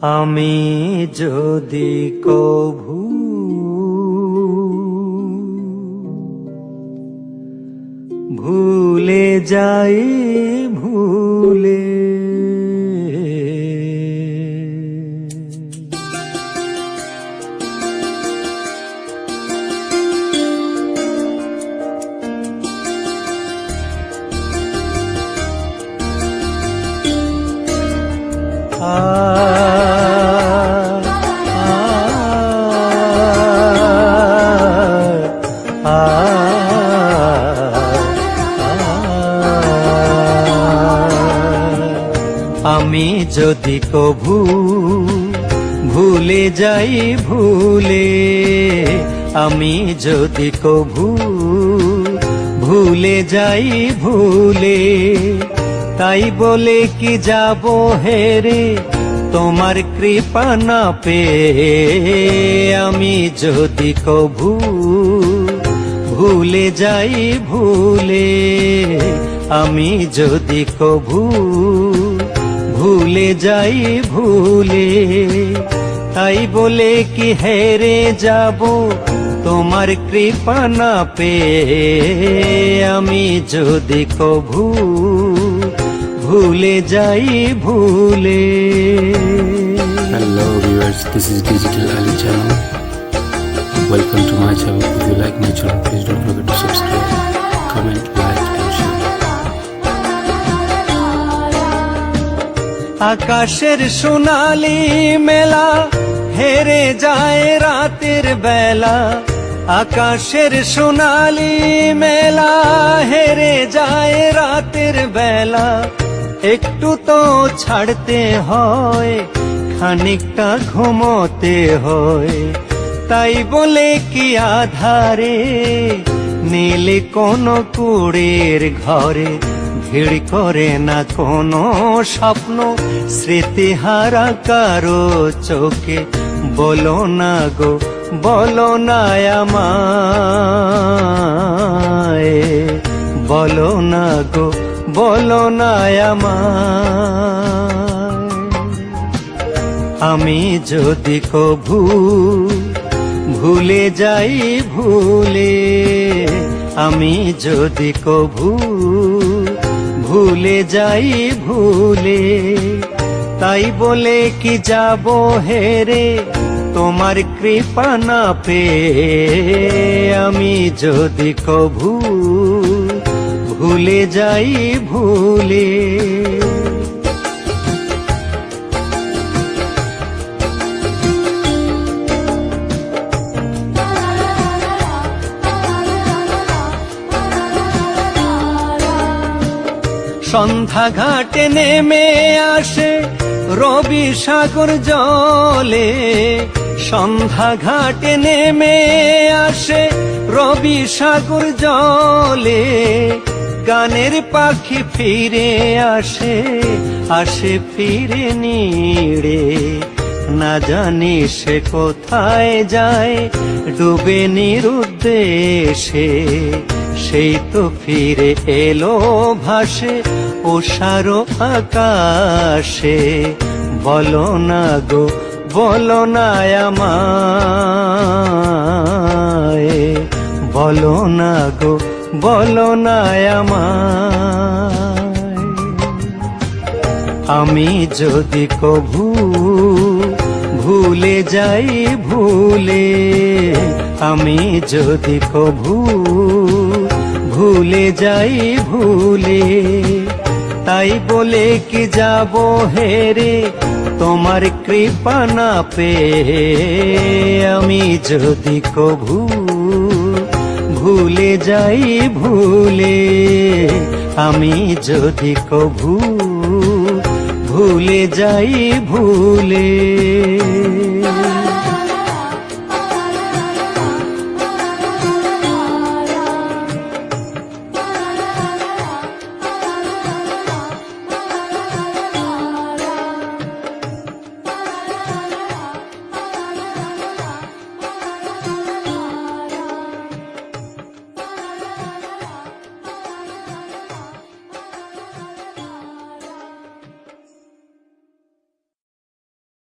আমি যদি কভু ভুলে যাই ভুলে আমি যদি কভু ভুলে যাই ভুলে, আমি যদি কভু ভুলে যাই ভুলে, তাই বলে কি যাব হেরে তোমার কৃপা না পেয়ে। আমি যদি কভু ভুলে যাই ভুলে, আমি যদি কভু ভুলে যাই ভুলে, তাই বলে কি হেরে যাব তোমার কৃপা না পেয়ে। আমি যদি কভু ভুলে যাই ভুলে। Hello viewers, this is Digital Ali channel. Welcome to my channel. If you like my channel, please don't forget to subscribe, comment, like and share. আকাশের সোনালি মেলা হেরে যায় রাতের বেলা, আকাশের সোনালি মেলা হেরে যায় রাতের বেলা। একটু তো ছাড়তে হয়, খানিকটা ঘুমোতে হয়, তাই বলে কি আধারে নীলে কোনো কুড়ের ঘরে ভিড় করে না কোনো স্বপ্ন। স্মৃতিহারা কারো চোখে বলো না গো, বলো না আমায়, বলো না গো, বলো না আমায়। আমি যদি কভু ভুলে যাই ভুলে, আমি যদি কভু ভুলে যাই ভুলে, তাই বলে কি যাব হেরে তোমার কৃপা না পেয়ে। আমি যদি কভু ভুলে যাই ভুলে। সন্ধ্যা ঘাটে নেমে আসে রবি সাগর জলে, সন্ধ্যা ঘাটে নেমে আসে রবি সাগর জলে। গানের পাখি ফিরে আসে, আসে ফিরে নিড়ে, না জানি সে কোথায় যায় ডুবে নিরুদ্দেশে। সেই তো ফিরে এলো ভাসে ওষারো আকাশে, বলো না গো, বলো না আমায়, বলো না গো, বলো না আমায়। আমি যদি কভু ভুলে যাই ভুলে, আমি যদি কভু ভুলে যাই ভুলে, তাই বলে কি যাব হেরে তোমার কৃপা না পেয়ে। আমি যদি কভু ভুলে যাই ভুলে, আমি যদি কভু ভুলে যাই ভুলে।